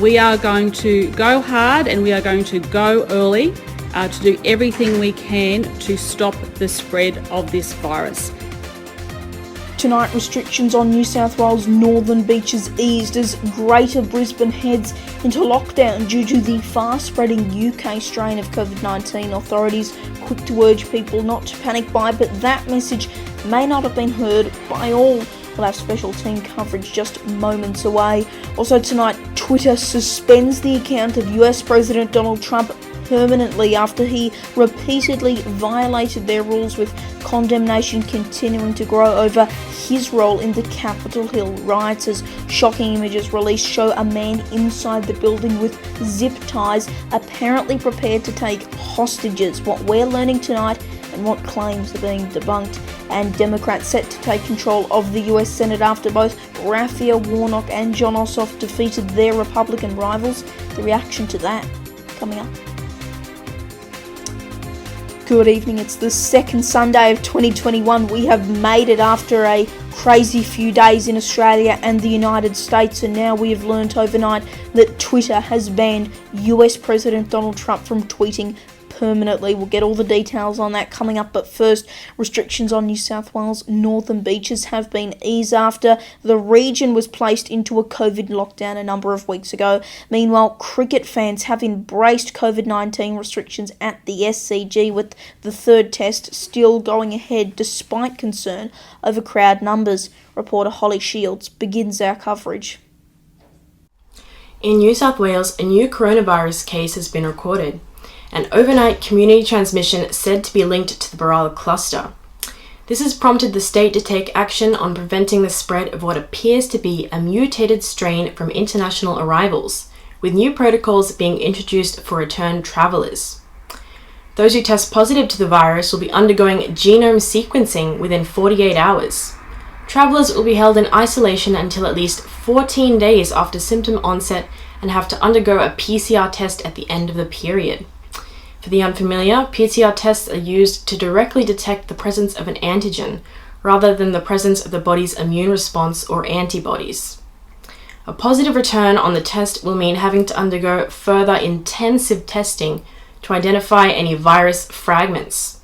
we are going to go hard and we are going to go early to do everything we can to stop the spread of this virus. Tonight, restrictions on New South Wales northern beaches eased as Greater Brisbane heads into lockdown due to the fast-spreading UK strain of COVID-19. Authorities quick to urge people not to panic buy, but that message may not have been heard by all. We'll have special team coverage just moments away. Also tonight, Twitter suspends the account of US President Donald Trump permanently after he repeatedly violated their rules, with condemnation continuing to grow over his role in the Capitol Hill riots, as shocking images released show a man inside the building with zip ties, apparently prepared to take hostages. What we're learning tonight and what claims are being debunked. And Democrats set to take control of the US Senate after both Raphael Warnock and Jon Ossoff defeated their Republican rivals. The reaction to that coming up. Good evening, it's the second Sunday of 2021. We have made it after a crazy few days in Australia and the United States, and now we have learnt overnight that Twitter has banned US President Donald Trump from tweeting permanently. We'll get all the details on that coming up, but first, restrictions on New South Wales northern beaches have been eased after the region was placed into a COVID lockdown a number of weeks ago. Meanwhile, cricket fans have embraced COVID-19 restrictions at the SCG, with the third test still going ahead despite concern over crowd numbers. Reporter Holly Shields begins our coverage. In New South Wales, a new coronavirus case has been recorded. An overnight community transmission said to be linked to the Barala cluster. This has prompted the state to take action on preventing the spread of what appears to be a mutated strain from international arrivals, with new protocols being introduced for return travellers. Those who test positive to the virus will be undergoing genome sequencing within 48 hours. Travellers will be held in isolation until at least 14 days after symptom onset and have to undergo a PCR test at the end of the period. For the unfamiliar, PCR tests are used to directly detect the presence of an antigen, rather than the presence of the body's immune response or antibodies. A positive return on the test will mean having to undergo further intensive testing to identify any virus fragments.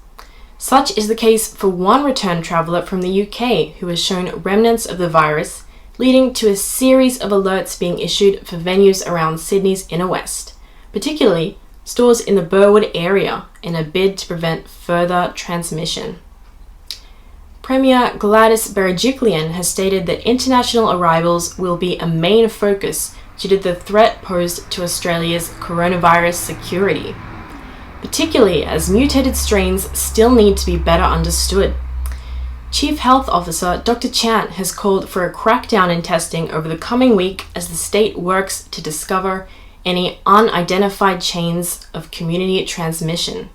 Such is the case for one return traveller from the UK who has shown remnants of the virus, leading to a series of alerts being issued for venues around Sydney's inner west, particularly stores in the Burwood area, in a bid to prevent further transmission. Premier Gladys Berejiklian has stated that international arrivals will be a main focus due to the threat posed to Australia's coronavirus security, particularly as mutated strains still need to be better understood. Chief Health Officer Dr. Chant has called for a crackdown in testing over the coming week as the state works to discover any unidentified chains of community transmission.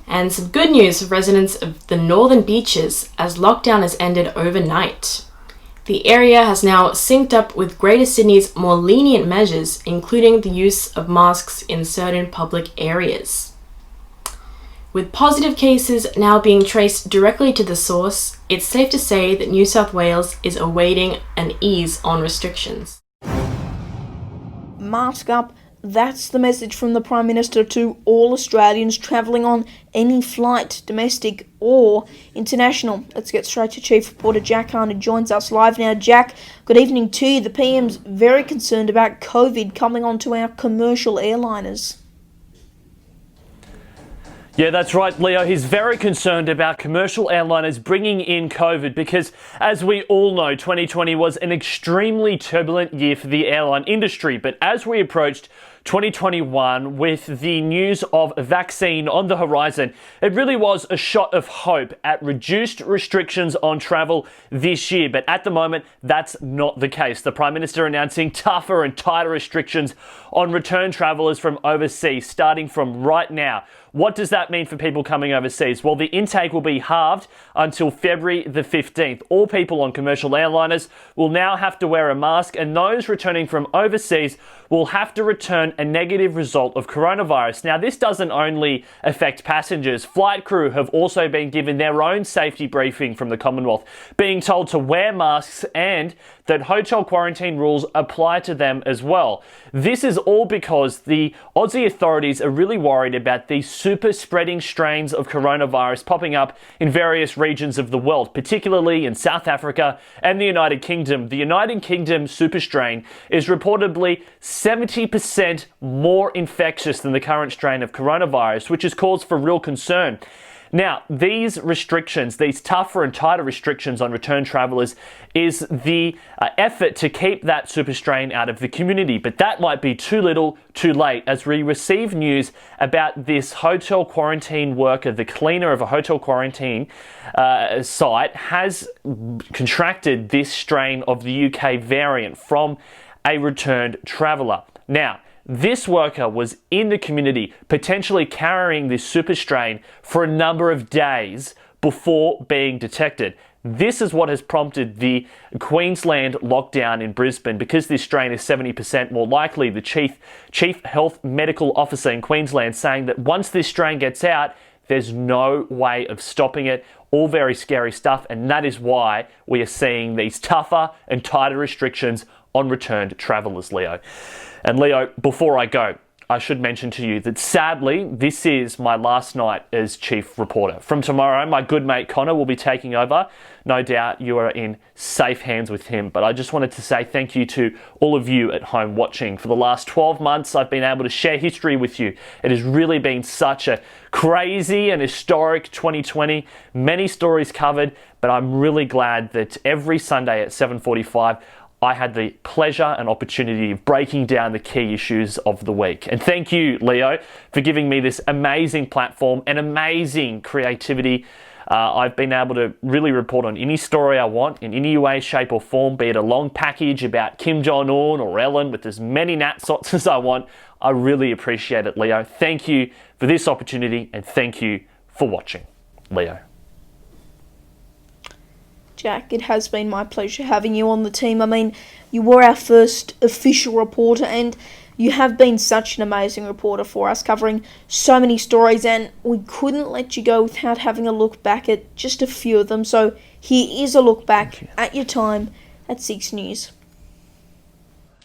And some good news for residents of the northern beaches, as lockdown has ended overnight. The area has now synced up with Greater Sydney's more lenient measures, including the use of masks in certain public areas. With positive cases now being traced directly to the source, it's safe to say that New South Wales is awaiting an ease on restrictions. Mask up, that's the message from the Prime Minister to all Australians travelling on any flight, domestic or international. Let's get straight to Chief Reporter Jack Hahn, who joins us live now. Jack, good evening to you. The PM's very concerned about COVID coming onto our commercial airliners. Yeah, that's right, Leo. He's very concerned about commercial airliners bringing in COVID because, as we all know, 2020 was an extremely turbulent year for the airline industry. But as we approached 2021 with the news of a vaccine on the horizon, it really was a shot of hope at reduced restrictions on travel this year. But at the moment, that's not the case. The Prime Minister announcing tougher and tighter restrictions on return travellers from overseas, starting from right now. What does that mean for people coming overseas? Well, the intake will be halved until February the 15th. All people on commercial airliners will now have to wear a mask, and those returning from overseas will have to return return a negative result of coronavirus. Now, this doesn't only affect passengers. Flight crew have also been given their own safety briefing from the Commonwealth, being told to wear masks and that hotel quarantine rules apply to them as well. This is all because the Aussie authorities are really worried about these super spreading strains of coronavirus popping up in various regions of the world, particularly in South Africa and the United Kingdom. The United Kingdom super strain is reportedly 70% more infectious than the current strain of coronavirus, which is cause for real concern. Now, these restrictions, these tougher and tighter restrictions on return travellers, is the effort to keep that super strain out of the community. But that might be too little, too late, as we receive news about this hotel quarantine worker, the cleaner of a hotel quarantine site, has contracted this strain of the UK variant from a returned traveller. Now, this worker was in the community, potentially carrying this super strain for a number of days before being detected. This is what has prompted the Queensland lockdown in Brisbane. Because this strain is 70% more likely, the Chief Health Medical Officer in Queensland saying that once this strain gets out, there's no way of stopping it. All very scary stuff, and that is why we are seeing these tougher and tighter restrictions on returned travellers, Leo. And Leo, before I go, I should mention to you that sadly, this is my last night as chief reporter. From tomorrow, my good mate Connor will be taking over. No doubt you are in safe hands with him. But I just wanted to say thank you to all of you at home watching. For the last 12 months, I've been able to share history with you. It has really been such a crazy and historic 2020. Many stories covered, but I'm really glad that every Sunday at 7:45, I had the pleasure and opportunity of breaking down the key issues of the week. And thank you, Leo, for giving me this amazing platform and amazing creativity. I've been able to really report on any story I want in any way, shape or form, be it a long package about Kim Jong-un or Ellen with as many natsots as I want. I really appreciate it, Leo. Thank you for this opportunity and thank you for watching. Leo. Jack, it has been my pleasure having you on the team. I mean, you were our first official reporter and you have been such an amazing reporter for us, covering so many stories, and we couldn't let you go without having a look back at just a few of them. So here is a look back at your time at 6 News.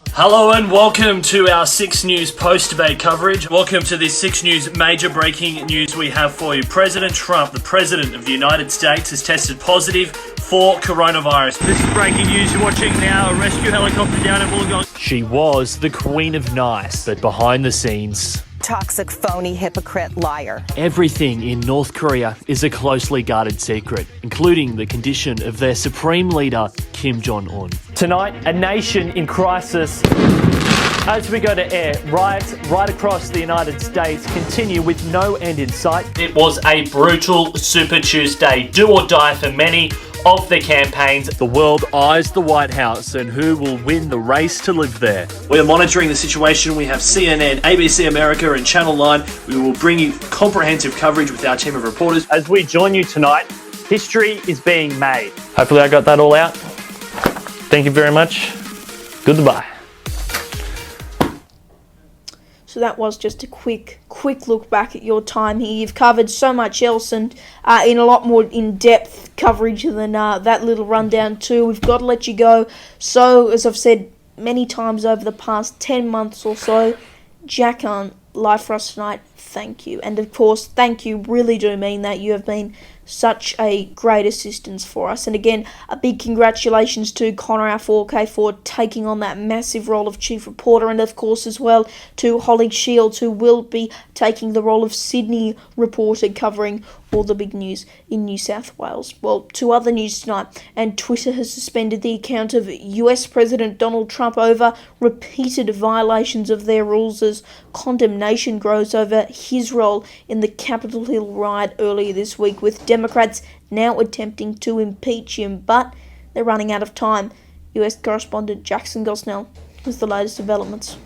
Hello and welcome to our 6 News post-debate coverage. Welcome to this 6 News major breaking news we have for you. President Trump, the President of the United States, has tested positive for coronavirus. This is breaking news you're watching now. A rescue helicopter down in Wollongong. She was the Queen of Nice, but behind the scenes, toxic, phony, hypocrite, liar. everything in North Korea is a closely guarded secret, including the condition of their supreme leader, Kim Jong-un. Tonight, a nation in crisis. As we go to air, riots right across the United States continue with no end in sight. It was a brutal Super Tuesday, do or die for many of the campaigns. The world eyes the White House and who will win the race to live there. We are monitoring the situation. We have CNN, ABC America and Channel 9. We will bring you comprehensive coverage with our team of reporters. As we join you tonight, history is being made. Hopefully I got that all out. Thank you very much. Goodbye. So that was just a quick look back at your time here. You've covered so much else and in a lot more in-depth coverage than that little rundown too. We've got to let you go. So, as I've said many times over the past 10 months or so, Jack Hunt, live for us tonight, thank you. And of course, thank you, really do mean that. You have been such a great assistance for us. And again, a big congratulations to Connor, our 4K, for taking on that massive role of chief reporter, and of course as well to Holly Shields, who will be taking the role of Sydney reporter, covering all the big news in New South Wales. Well, to other news tonight, and Twitter has suspended the account of US President Donald Trump over repeated violations of their rules as condemnation grows over his role in the Capitol Hill riot earlier this week, with Democrats now attempting to impeach him, but they're running out of time. US correspondent Jackson Gosnell has the latest developments.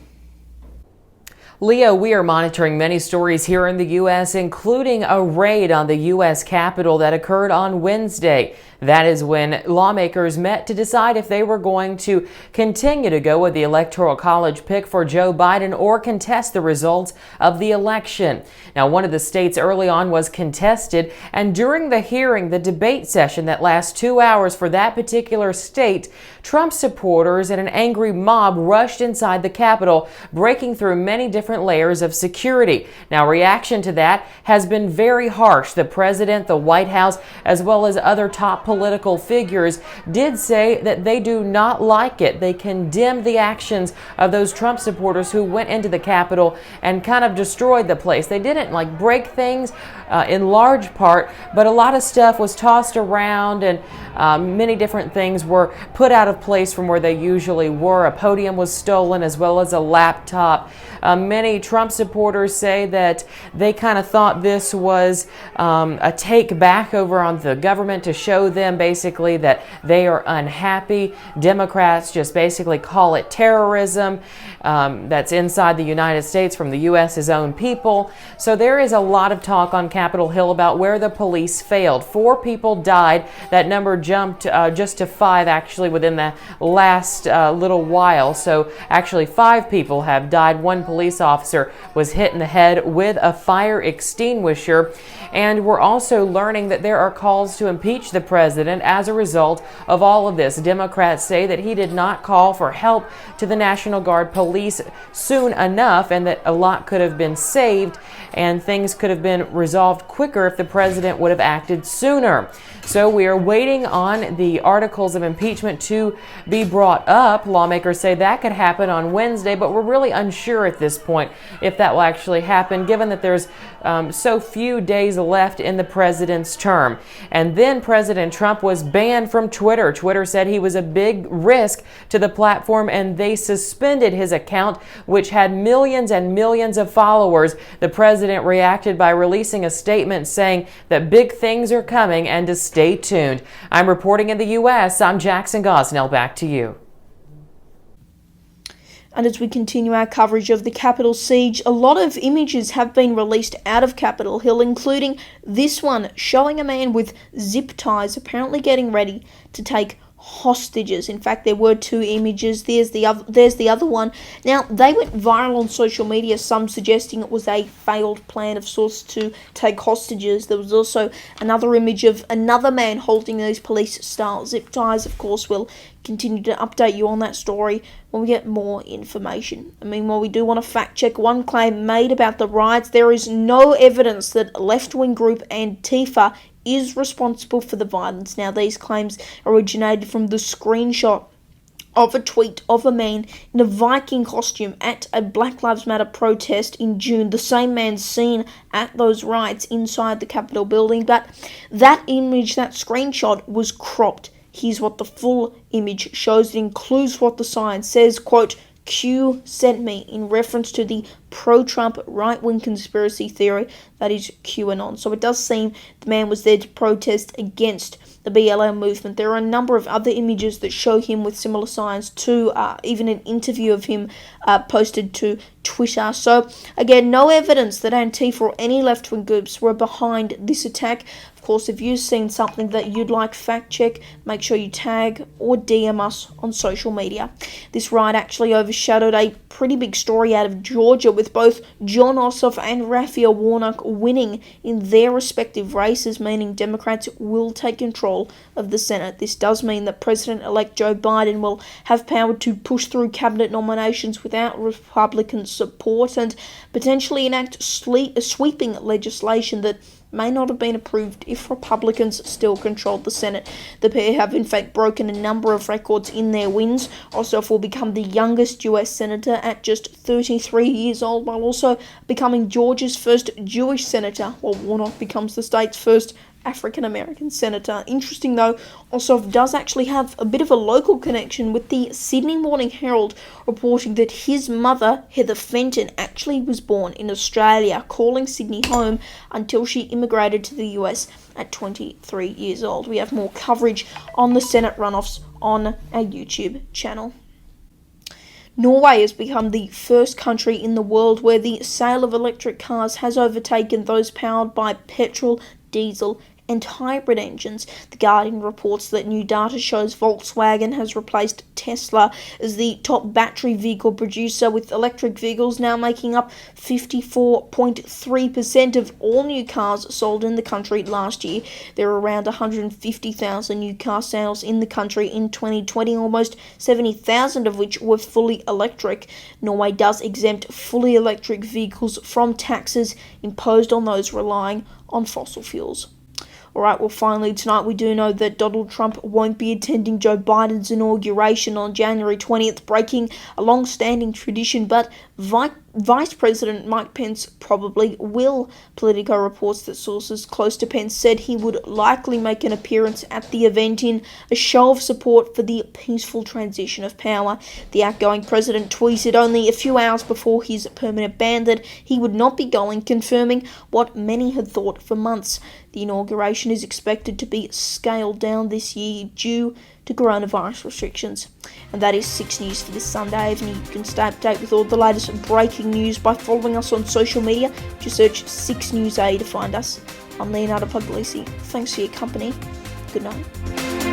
Leo, we are monitoring many stories here in the U.S., including a raid on the U.S. Capitol that occurred on Wednesday. That is when lawmakers met to decide if they were going to continue to go with the Electoral College pick for Joe Biden or contest the results of the election. Now, one of the states early on was contested, and during the hearing, the debate session that lasts 2 hours for that particular state, Trump supporters and an angry mob rushed inside the Capitol, breaking through many different layers of security. Now, reaction to that has been very harsh. The president, the White House, as well as other top political figures did say that they do not like it. They condemned the actions of those Trump supporters who went into the Capitol and kind of destroyed the place. They didn't break things in large part, but a lot of stuff was tossed around and many different things were put out of place from where they usually were. A podium was stolen as well as a laptop. Many Trump supporters say that they kind of thought this was a take back over on the government to show them basically that they are unhappy. Democrats just basically call it terrorism that's inside the United States from the U.S.'s own people. So there is a lot of talk on Capitol Hill about where the police failed. 4 people died. That number jumped just to 5 actually within the last little while. So actually 5 people have died. 1 police officer was hit in the head with a fire extinguisher. And we're also learning that there are calls to impeach the president as a result of all of this. Democrats say that he did not call for help to the National Guard police soon enough, and that a lot could have been saved and things could have been resolved quicker if the president would have acted sooner. So we are waiting on the articles of impeachment to be brought up. Lawmakers say that could happen on Wednesday, but we're really unsure at this point if that will actually happen, given that there's so few days left in the president's term. And then President Trump was banned from Twitter. Twitter said he was a big risk to the platform, and they suspended his account, which had millions and millions of followers. The president reacted by releasing a statement saying that big things are coming and to stay tuned. I'm reporting in the U.S. I'm Jackson Gosnell. Back to you. And as we continue our coverage of the Capitol siege, a lot of images have been released out of Capitol Hill, including this one showing a man with zip ties apparently getting ready to take hostages. In fact, there were 2 images. There's the other one. Now, they went viral on social media, some suggesting it was a failed plan of sorts to take hostages. There was also another image of another man holding these police-style zip ties. Of course, we'll continue to update you on that story when we get more information. Meanwhile, we do want to fact-check one claim made about the riots. There is no evidence that a left-wing group Antifa is responsible for the violence. Now, these claims originated from the screenshot of a tweet of a man in a Viking costume at a Black Lives Matter protest in June. The same man seen at those riots inside the Capitol building. But that image, that screenshot, was cropped. Here's what the full image shows. It includes what the sign says, quote, Q sent me, in reference to the pro-Trump right-wing conspiracy theory that is QAnon. So it does seem the man was there to protest against the BLM movement. There are a number of other images that show him with similar signs too, even an interview of him posted to Twitter. So again, no evidence that Antifa or any left-wing groups were behind this attack. Of course, if you've seen something that you'd like fact-check, make sure you tag or DM us on social media. This riot actually overshadowed a pretty big story out of Georgia, with both Jon Ossoff and Raphael Warnock winning in their respective races, meaning Democrats will take control of the Senate. This does mean that President-elect Joe Biden will have power to push through cabinet nominations without Republican support and potentially enact sweeping legislation that may not have been approved if Republicans still controlled the Senate. The pair have in fact broken a number of records in their wins. Ossoff will become the youngest US senator at just 33 years old, while also becoming Georgia's first Jewish senator, while Warnock becomes the state's first African-American senator. Interesting though, Ossoff does actually have a bit of a local connection, with the Sydney Morning Herald reporting that his mother, Heather Fenton, actually was born in Australia, calling Sydney home until she immigrated to the US at 23 years old. We have more coverage on the Senate runoffs on our YouTube channel. Norway has become the first country in the world where the sale of electric cars has overtaken those powered by petrol, diesel and hybrid engines. The Guardian reports that new data shows Volkswagen has replaced Tesla as the top battery vehicle producer, with electric vehicles now making up 54.3% of all new cars sold in the country last year. There were around 150,000 new car sales in the country in 2020, almost 70,000 of which were fully electric. Norway does exempt fully electric vehicles from taxes imposed on those relying on fossil fuels. Alright, well, finally tonight we do know that Donald Trump won't be attending Joe Biden's inauguration on January 20th, breaking a long-standing tradition, but Vice President Mike Pence probably will. Politico reports that sources close to Pence said he would likely make an appearance at the event in a show of support for the peaceful transition of power. The outgoing president tweeted only a few hours before his permanent ban that he would not be going, confirming what many had thought for months. The inauguration is expected to be scaled down this year due to coronavirus restrictions. And that is 6 News for this Sunday evening. You can stay up to date with all the latest breaking news by following us on social media. Just search 6 News A to find us. I'm Leonardo Puglisi. Thanks for your company. Good night.